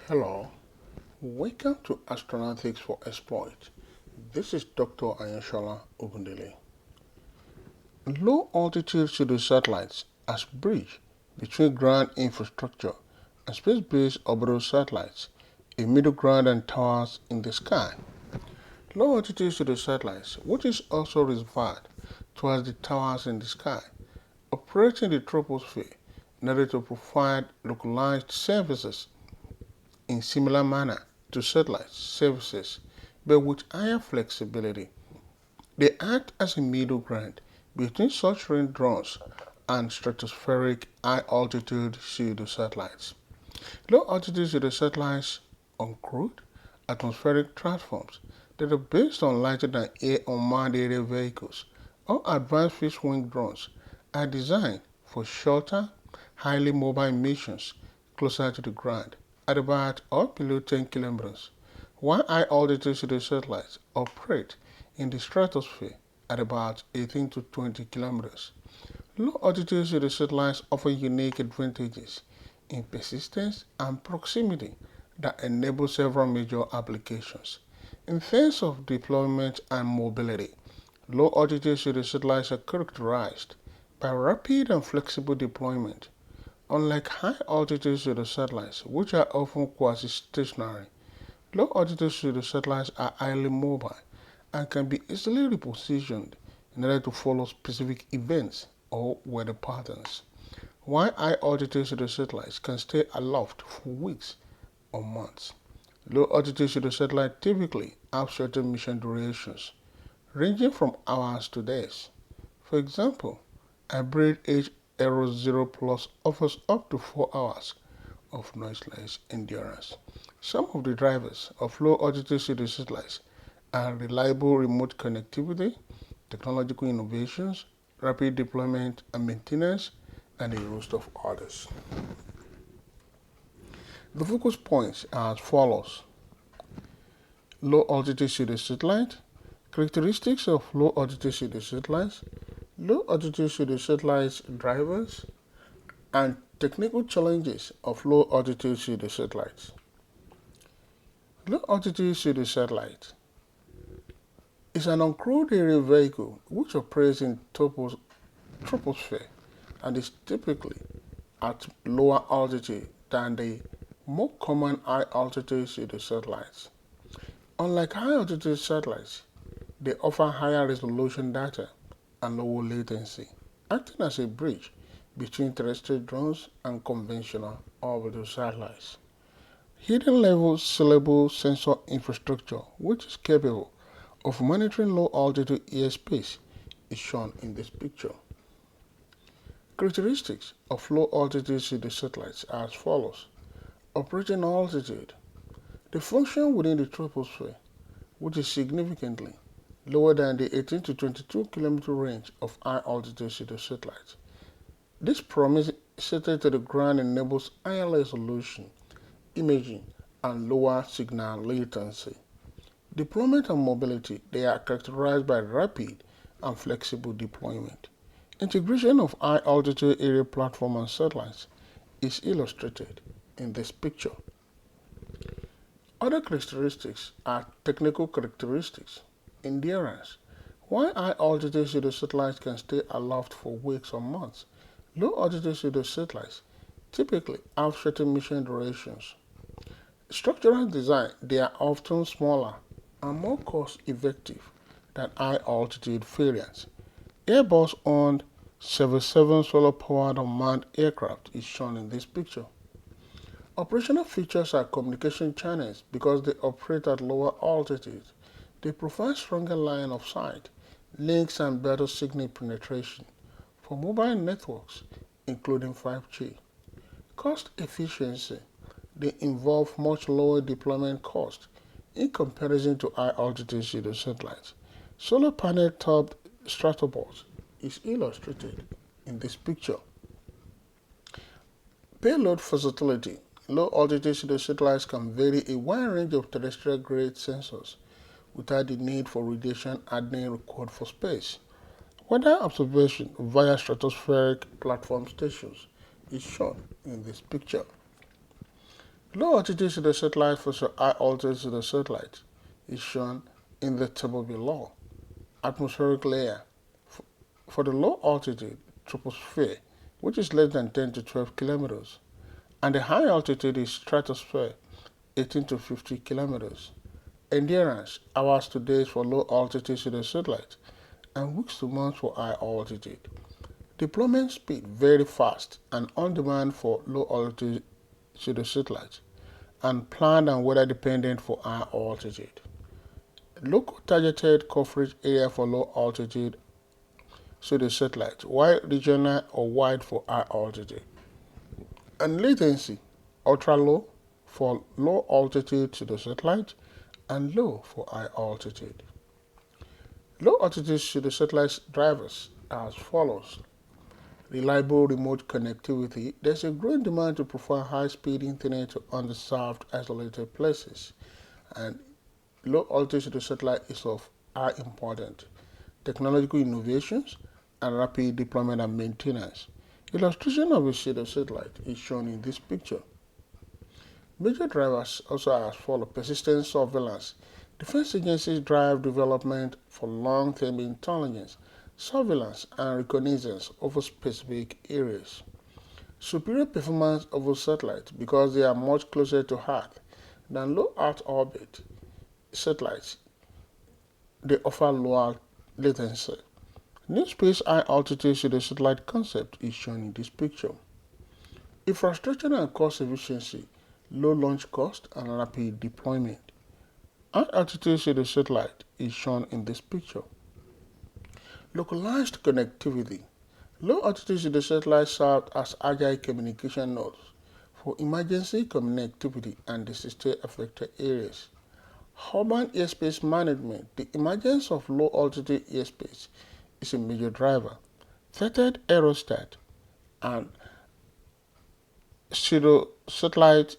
Hello, welcome to Astronautics for Exploit. This is Dr. Ayashola Ogundele. Low altitude pseudo satellites as bridge between ground infrastructure and space-based orbital satellites, a middle ground and towers in the sky. Low altitude pseudo satellites, which is also referred to as the towers in the sky, operate in the troposphere in order to provide localized services in similar manner to satellite services, but with higher flexibility. They act as a middle ground between short-range drones and stratospheric high-altitude pseudo-satellites. Low-altitude pseudo-satellites, uncrewed, atmospheric platforms that are based on lighter-than-air unmanned aerial vehicles or advanced fixed-wing drones are designed for shorter, highly mobile missions closer to the ground at about or below 10 kilometers, while high-altitude pseudo-satellites operate in the stratosphere at about 18 to 20 kilometers. Low-altitude pseudo-satellites offer unique advantages in persistence and proximity that enable several major applications. In terms of deployment and mobility, low-altitude pseudo-satellites are characterized by rapid and flexible deployment. Unlike high-altitude pseudo-satellites, which are often quasi-stationary, low-altitude pseudo-satellites are highly mobile and can be easily repositioned in order to follow specific events or weather patterns, while high-altitude pseudo-satellites can stay aloft for weeks or months. Low-altitude pseudo-satellites typically have shorter mission durations, ranging from hours to days. For example, hybrid H 0 Plus offers up to 4 hours of noiseless endurance. Some of the drivers of low-altitude pseudo-satellites are reliable remote connectivity, technological innovations, rapid deployment and maintenance, and a host of others. The focus points are as follows. Low-altitude pseudo-satellite, characteristics of low-altitude pseudo-satellites, low-altitude pseudo-satellites drivers, and technical challenges of low-altitude pseudo-satellites. Low-altitude pseudo-satellite is an uncrewed aerial vehicle which operates in troposphere and is typically at lower altitude than the more common high-altitude pseudo-satellites. Unlike high-altitude satellites, they offer higher resolution data and lower latency, acting as a bridge between terrestrial drones and conventional orbital satellites. Hidden level scalable sensor infrastructure, which is capable of monitoring low altitude airspace, is shown in this picture. Characteristics of low altitude pseudo-satellites are as follows. Operating altitude. They function within the troposphere, which is significantly lower than the 18 to 22 kilometer range of high altitude pseudo-satellites. This proximity to the ground enables higher resolution imaging and lower signal latency. Deployment and mobility. They are characterized by rapid and flexible deployment. Integration of high-altitude aerial platform and satellites is illustrated in this picture. Other characteristics are technical characteristics. Endurance. While high-altitude pseudo-satellites can stay aloft for weeks or months, low-altitude pseudo-satellites typically have shorter mission durations. Structural design. They are often smaller and more cost-effective than high-altitude variants. Airbus-owned 77 solar-powered unmanned aircraft is shown in this picture. Operational features are communication channels because they operate at lower altitudes. They provide stronger line of sight, links, and better signal penetration for mobile networks, including 5G. Cost efficiency. They involve much lower deployment cost in comparison to high-altitude pseudo-satellites. Solar panel-topped stratobots is illustrated in this picture. Payload versatility. Low-altitude pseudo-satellites can vary a wide range of terrestrial-grade sensors without the need for radiation hardening required for space. Weather observation via stratospheric platform stations is shown in this picture. Low altitude pseudo satellite versus high altitude pseudo satellite is shown in the table below. Atmospheric layer. For the low altitude troposphere, which is less than 10 to 12 kilometers, and the high altitude is stratosphere, 18 to 50 kilometers. Endurance, hours to days for low altitude pseudo satellite, and weeks to months for high altitude. Deployment speed very fast and on demand for low altitude pseudo satellites, and planned and weather dependent for high altitude. Local targeted coverage area for low altitude pseudo satellites, while regional or wide for high altitude. And latency, ultra low for low altitude pseudo satellites and low for high altitude. Low altitude pseudo satellites drivers are as follows. Reliable remote connectivity. There's a growing demand to provide high-speed internet to underserved, isolated places, and low altitude satellite is of high importance. Technological innovations and rapid deployment and maintenance. Illustration of a pseudo satellite is shown in this picture. Major drivers also are as follows: persistent surveillance. Defense agencies drive development for long-term intelligence, surveillance, and reconnaissance over specific areas. Superior performance over satellites because they are much closer to Earth than low Earth orbit satellites. They offer lower latency. New space high altitude pseudo satellite concept is shown in this picture. Infrastructure and cost efficiency, low launch cost, and rapid deployment. High altitude pseudo satellite is shown in this picture. Localized connectivity. Low altitude pseudo satellites serve as agile communication nodes for emergency connectivity and disaster affected areas. Urban airspace management. The emergence of low altitude airspace is a major driver. Threatened aerostat and pseudo satellite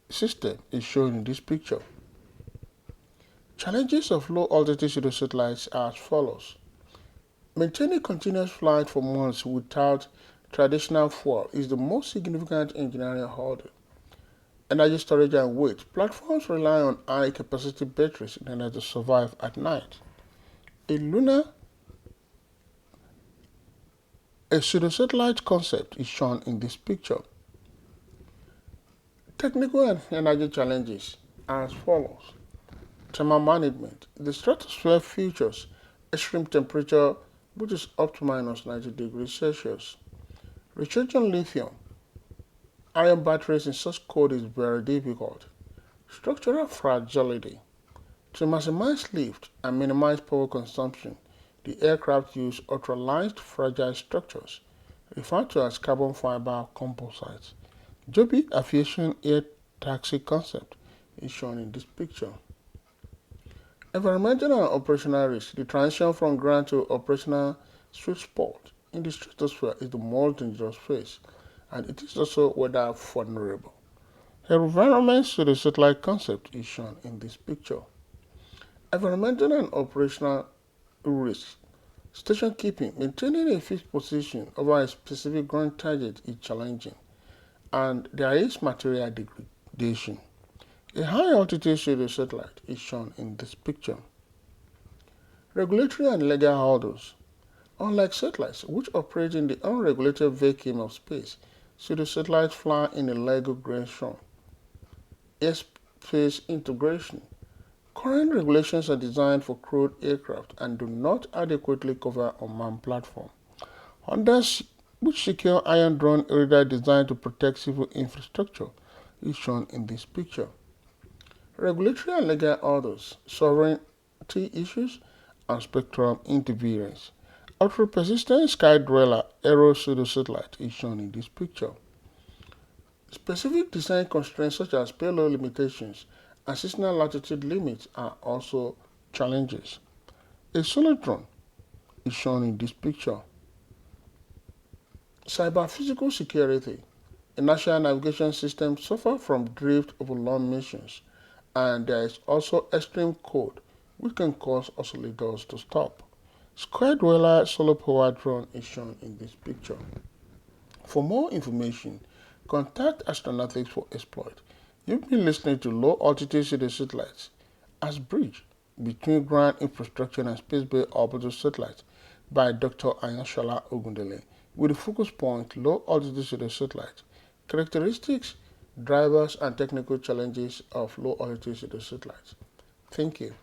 system is shown in this picture. Challenges of low altitude pseudo satellites are as follows. Maintaining continuous flight for months without traditional fuel is the most significant engineering hurdle. Energy storage and weight. Platforms rely on high capacity batteries in order to survive at night. A pseudo-satellite concept is shown in this picture. Technical and energy challenges are as follows. Thermal management. The stratosphere features extreme temperature which is up to minus 90 degrees Celsius. Recharging lithium ion batteries in such cold is very difficult. Structural fragility. To maximize lift and minimize power consumption, the aircraft use ultralight fragile structures, referred to as carbon fiber composites. Joby Aviation Air Taxi concept is shown in this picture. Environmental and operational risk. The transition from ground to operational sweet spot in the stratosphere is the most dangerous phase, and it is also weather vulnerable. The environment to the satellite concept is shown in this picture. Environmental and operational risks. Station keeping. Maintaining a fixed position over a specific ground target is challenging, and there is material degradation. A high altitude pseudo satellite is shown in this picture. Regulatory and legal hurdles. Unlike satellites, which operate in the unregulated vacuum of space, pseudo satellites fly in a legal gray zone. Airspace integration. Current regulations are designed for crewed aircraft and do not adequately cover unmanned platforms. Honda's which secure iron drone radar designed to protect civil infrastructure is shown in this picture. Regulatory and legal orders, sovereignty issues, and spectrum interference. Ultra-persistent sky dweller aero pseudo satellite is shown in this picture. Specific design constraints such as payload limitations and seasonal latitude limits are also challenges. A solar drone is shown in this picture. Cyber-physical security. Inertial navigation systems suffer from drift over long missions, and there is also extreme cold which can cause oscillators to stop. Square Dweller solar powered drone is shown in this picture. For more information, Contact Astronautics for Exploit. You've been listening to Low Altitude Pseudo Satellites as bridge between ground infrastructure and space-based orbital satellites by Dr. Ayoshola Ogundele, with the focus point Low Altitude Pseudo Satellites, characteristics, drivers, and technical challenges of low altitude pseudo satellites. Thank you.